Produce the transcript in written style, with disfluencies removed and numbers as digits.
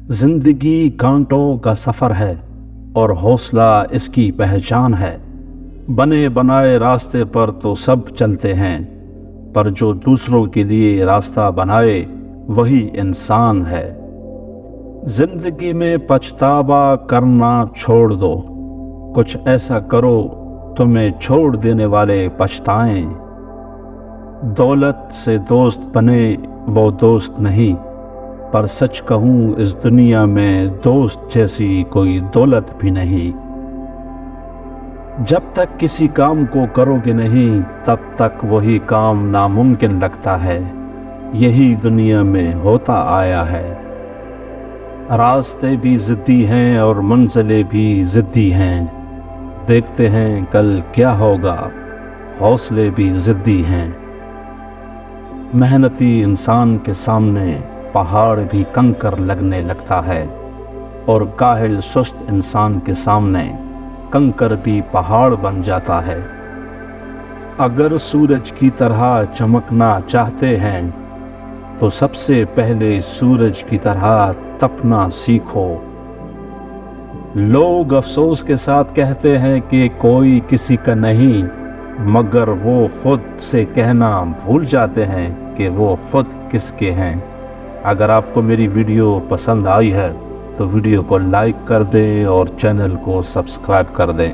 زندگی کانٹوں کا سفر ہے اور حوصلہ اس کی پہچان ہے۔ بنے بنائے راستے پر تو سب چلتے ہیں، پر جو دوسروں کے لیے راستہ بنائے وہی انسان ہے۔ زندگی میں پچھتاوا کرنا چھوڑ دو، کچھ ایسا کرو تمہیں چھوڑ دینے والے پچھتائیں۔ دولت سے دوست بنے وہ دوست نہیں، پر سچ کہوں اس دنیا میں دوست جیسی کوئی دولت بھی نہیں۔ جب تک کسی کام کو کرو گے نہیں تب تک وہی کام ناممکن لگتا ہے، یہی دنیا میں ہوتا آیا ہے۔ راستے بھی ضدی ہیں اور منزلیں بھی ضدی ہیں، دیکھتے ہیں کل کیا ہوگا، حوصلے بھی ضدی ہیں۔ محنتی انسان کے سامنے پہاڑ بھی کنکر لگنے لگتا ہے، اور کاہل سست انسان کے سامنے کنکر بھی پہاڑ بن جاتا ہے۔ اگر سورج کی طرح چمکنا چاہتے ہیں تو سب سے پہلے سورج کی طرح تپنا سیکھو۔ لوگ افسوس کے ساتھ کہتے ہیں کہ کوئی کسی کا نہیں، مگر وہ خود سے کہنا بھول جاتے ہیں کہ وہ خود کس کے ہیں۔ اگر آپ کو میری ویڈیو پسند آئی ہے تو ویڈیو کو لائک کر دیں اور چینل کو سبسکرائب کر دیں۔